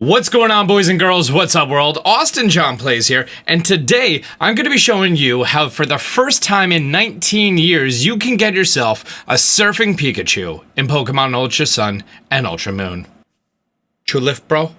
What's going on, boys and girls? What's up, world? Austin John Plays here, and today I'm going to be showing you how for the first time in 19 years you can get yourself a Surfing Pikachu in Pokemon Ultra Sun and Ultra Moon. True lift, bro?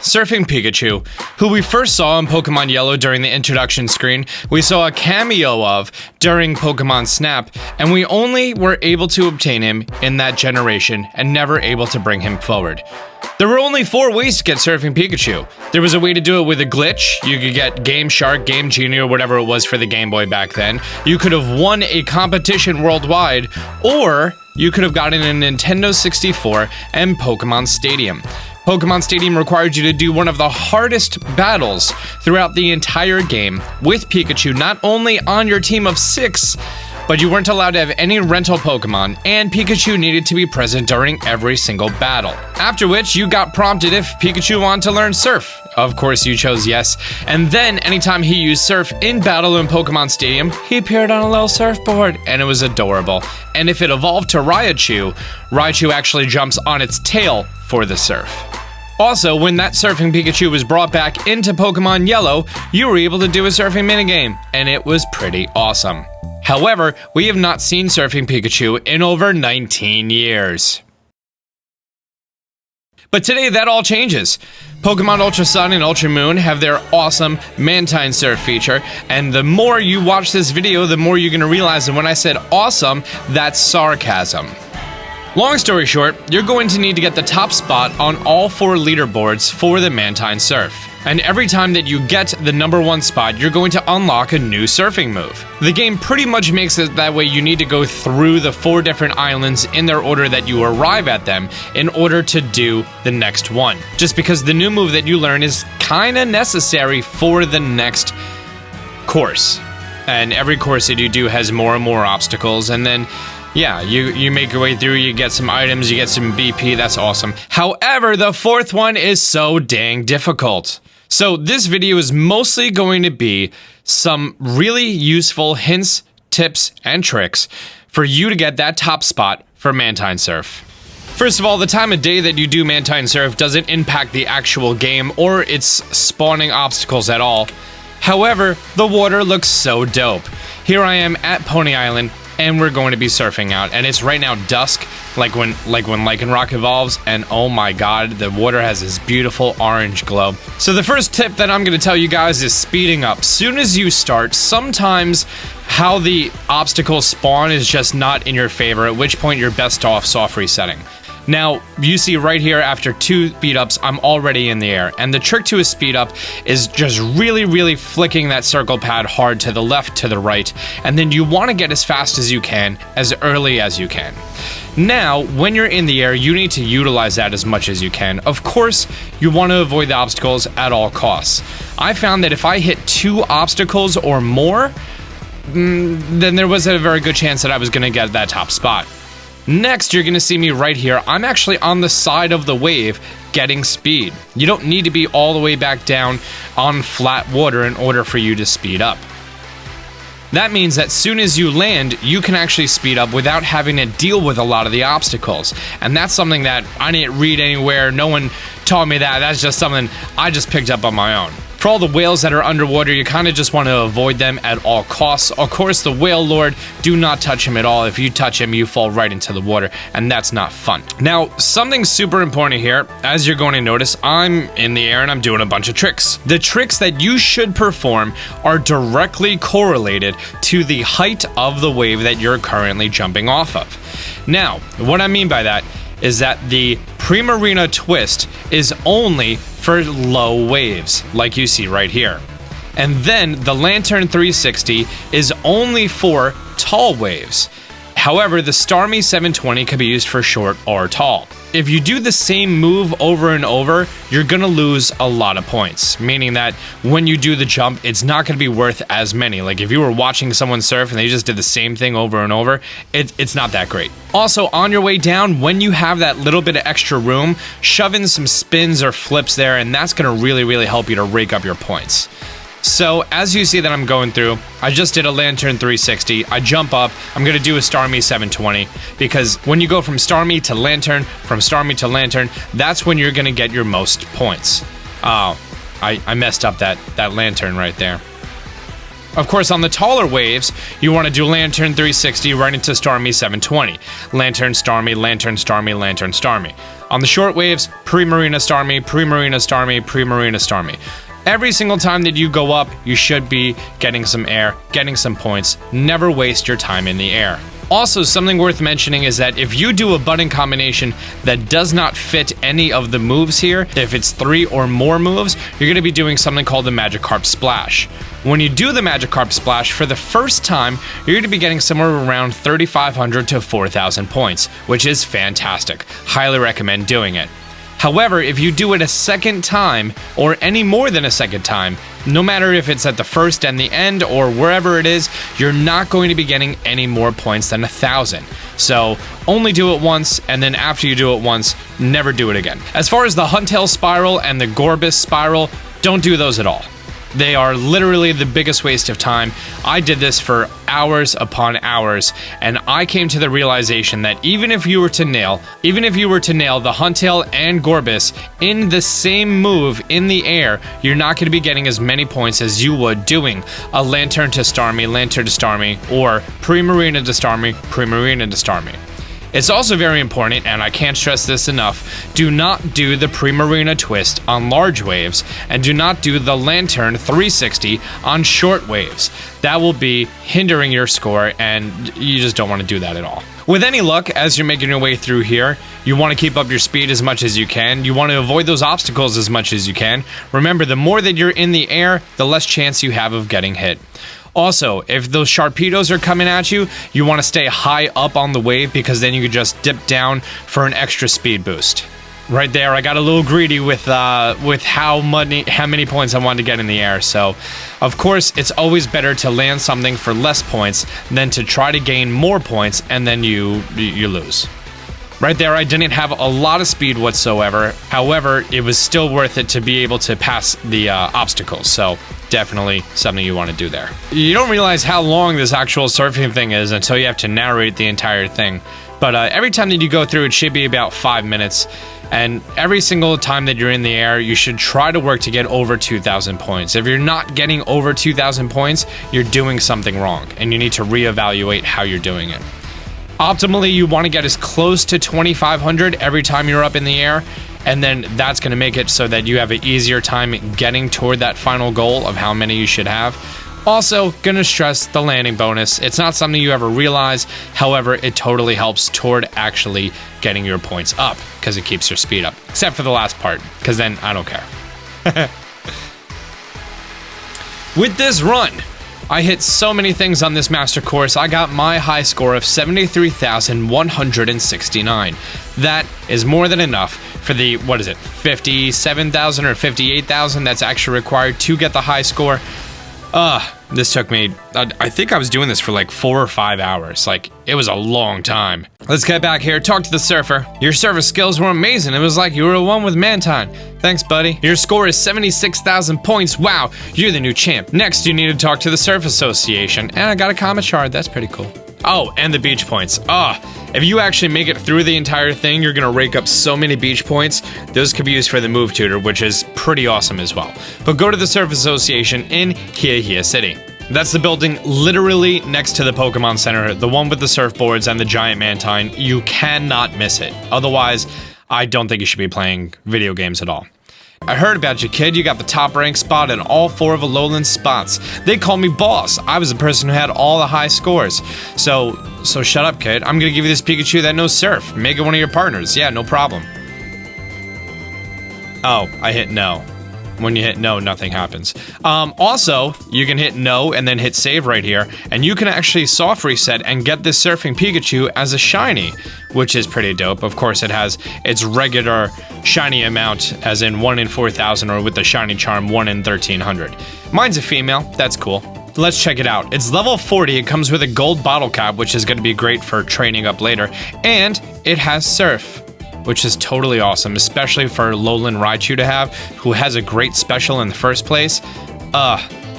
Surfing Pikachu, who we first saw in Pokemon Yellow during the introduction screen, we saw a cameo of during Pokemon Snap, and we only were able to obtain him in that generation and never able to bring him forward. There were only 4 ways to get Surfing Pikachu. There was a way to do it with a glitch. You could get Game Shark, Game Genie, or whatever it was for the Game Boy back then. You could have won a competition worldwide, or you could have gotten a Nintendo 64 and Pokemon Stadium. Pokemon Stadium required you to do one of the hardest battles throughout the entire game with Pikachu not only on your team of 6, but you weren't allowed to have any rental Pokemon, and Pikachu needed to be present during every single battle. After which, you got prompted if Pikachu wanted to learn Surf. Of course, you chose yes. And then, anytime he used Surf in battle in Pokemon Stadium, he appeared on a little surfboard, and it was adorable. And if it evolved to Raichu, Raichu actually jumps on its tail for the Surf. Also, when that Surfing Pikachu was brought back into Pokemon Yellow, you were able to do a surfing minigame, and it was pretty awesome. However, we have not seen Surfing Pikachu in over 19 years. But today, that all changes. Pokemon Ultra Sun and Ultra Moon have their awesome Mantine Surf feature, and the more you watch this video, the more you're going to realize that when I said awesome, that's sarcasm. Long story short, you're going to need to get the top spot on all 4 leaderboards for the Mantine Surf. And every time that you get the number 1 spot, you're going to unlock a new surfing move. The game pretty much makes it that way you need to go through the 4 different islands in their order that you arrive at them in order to do the next one. Just because the new move that you learn is kinda necessary for the next course. And every course that you do has more and more obstacles, and then yeah, you make your way through, you get some items, you get some BP, that's awesome. However, the 4th one is so dang difficult. So this video is mostly going to be some really useful hints, tips, and tricks for you to get that top spot for Mantine Surf. First of all, the time of day that you do Mantine Surf doesn't impact the actual game or its spawning obstacles at all. However, the water looks so dope. Here I am at Pony Island, and we're going to be surfing out, and it's right now dusk, like when Lycanroc evolves, and oh my god, the water has this beautiful orange glow. So the first tip that I'm going to tell you guys is speeding up. Soon as you start, sometimes how the obstacles spawn is just not in your favor, at which point you're best off soft resetting. Now, you see right here, after 2 speed-ups, I'm already in the air, and the trick to a speed-up is just really flicking that circle pad hard to the left, to the right, and then you want to get as fast as you can, as early as you can. Now, when you're in the air, you need to utilize that as much as you can. Of course, you want to avoid the obstacles at all costs. I found that if I hit 2 obstacles or more, then there was a very good chance that I was going to get that top spot. Next, you're going to see me right here. I'm actually on the side of the wave getting speed. You don't need to be all the way back down on flat water in order for you to speed up. That means that as soon as you land, you can actually speed up without having to deal with a lot of the obstacles. And that's something that I didn't read anywhere. No one taught me that. That's just something I just picked up on my own. For all the whales that are underwater, you kind of just want to avoid them at all costs. Of course, the whale lord, do not touch him at all. If you touch him, you fall right into the water, and that's not fun. Now, something super important here, as you're going to notice, I'm in the air and I'm doing a bunch of tricks. The tricks that you should perform are directly correlated to the height of the wave that you're currently jumping off of. Now, what I mean by that is that the Primarina twist is only for low waves, like you see right here. And then the Lantern 360 is only for tall waves. However, the Starmie 720 can be used for short or tall. If you do the same move over and over, you're gonna lose a lot of points, meaning that when you do the jump, it's not gonna be worth as many. Like if you were watching someone surf and they just did the same thing over and over, it's not that great. Also, on your way down, when you have that little bit of extra room, shove in some spins or flips there, and that's gonna really help you to rake up your points. So as you see that I'm going through, I just did a Lantern 360, I jump up, I'm gonna do a Starmie 720, because when you go from Starmie to Lantern, from Starmie to Lantern, that's when you're gonna get your most points. Oh, I messed up that Lantern right there. Of course, on the taller waves, you want to do Lantern 360 right into Starmie 720. Lantern, Starmie, Lantern, Starmie, Lantern, Starmie. On the short waves, Pre-Marina Starmie, Pre-Marina Starmie, Pre-Marina Starmie. Every single time that you go up, you should be getting some air, getting some points. Never waste your time in the air. Also, something worth mentioning is that if you do a button combination that does not fit any of the moves here, if it's 3 or more moves, you're going to be doing something called the Magikarp Splash. When you do the Magikarp Splash for the first time, you're going to be getting somewhere around 3,500 to 4,000 points, which is fantastic. Highly recommend doing it. However, if you do it a second time, or any more than a second time, no matter if it's at the first and the end or wherever it is, you're not going to be getting any more points than 1,000. So only do it once, and then after you do it once, never do it again. As far as the Huntail Spiral and the Gorbis Spiral, don't do those at all. They are literally the biggest waste of time. I did this for hours upon hours, and I came to the realization that even if you were to nail the Huntail and Gorbis in the same move in the air, you're not going to be getting as many points as you would doing a Lantern to Starmie, Lantern to Starmie, or Pre-Marina to Starmie, Pre-Marina to Starmie. It's also very important, and I can't stress this enough, do not do the Pre-Marina twist on large waves, and do not do the Lantern 360 on short waves. That will be hindering your score, and you just don't want to do that at all. With any luck, as you're making your way through here, you want to keep up your speed as much as you can. You want to avoid those obstacles as much as you can. Remember, the more that you're in the air, the less chance you have of getting hit. Also, if those Sharpedos are coming at you, you want to stay high up on the wave, because then you can just dip down for an extra speed boost. Right there, I got a little greedy with how many points I wanted to get in the air. So, of course, it's always better to land something for less points than to try to gain more points and then you lose. Right there, I didn't have a lot of speed whatsoever. However, it was still worth it to be able to pass the obstacles. So definitely something you want to do there. You don't realize how long this actual surfing thing is until you have to narrate the entire thing. But every time that you go through, it should be about 5 minutes. And every single time that you're in the air, you should try to work to get over 2,000 points. If you're not getting over 2,000 points, you're doing something wrong, and you need to reevaluate how you're doing it. Optimally, you want to get as close to 2,500 every time you're up in the air, and then that's going to make it so that you have an easier time getting toward that final goal of how many you should have. Also, gonna stress the landing bonus. It's not something you ever realize, however, it totally helps toward actually getting your points up, because it keeps your speed up. Except for the last part, because then I don't care. With this run, I hit so many things on this master course. I got my high score of 73,169. That is more than enough for the, 57,000 or 58,000 that's actually required to get the high score. This took me, I think I was doing this for like 4 or 5 hours. Like, it was a long time. Let's get back here, talk to the surfer. Your surfer skills were amazing. It was like you were one with Mantine. Thanks, buddy. Your score is 76,000 points. Wow, you're the new champ. Next, you need to talk to the Surf Association. And I got a comment shard, that's pretty cool. Oh, and the beach points. If you actually make it through the entire thing, you're gonna rake up so many beach points. Those could be used for the move tutor, which is pretty awesome as well. But go to the Surf Association in Hiya City. That's the building literally next to the Pokemon Center, the one with the surfboards and the giant Mantine. You cannot miss it. Otherwise, I don't think you should be playing video games at all. I heard about you, kid. You got the top rank spot in all 4 of Alolan's spots. They call me boss. I was the person who had all the high scores. So shut up, kid. I'm gonna give you this Pikachu that knows surf. Make it one of your partners. Yeah, no problem. Oh, I hit no. When you hit no, nothing happens. Also, you can hit no and then hit save right here, and you can actually soft reset and get this Surfing Pikachu as a shiny, which is pretty dope. Of course, it has its regular shiny amount, as in 1 in 4,000, or with the shiny charm, 1 in 1,300. Mine's a female, that's cool. Let's check it out. It's level 40, it comes with a gold bottle cap, which is going to be great for training up later, and it has surf, which is totally awesome, especially for Alolan Raichu to have, who has a great special in the first place.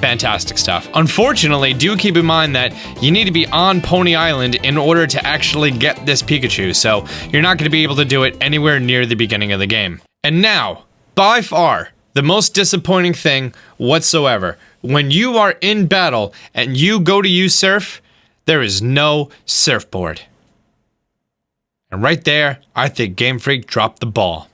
Fantastic stuff. Unfortunately, do keep in mind that you need to be on Pony Island in order to actually get this Pikachu, so you're not going to be able to do it anywhere near the beginning of the game. And now, by far, the most disappointing thing whatsoever. When you are in battle and you go to use Surf, there is no surfboard. And right there, I think Game Freak dropped the ball.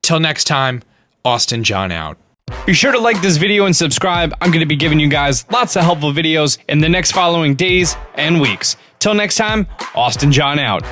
Till next time, Austin John out. Be sure to like this video and subscribe. I'm going to be giving you guys lots of helpful videos in the next following days and weeks. Till next time, Austin John out.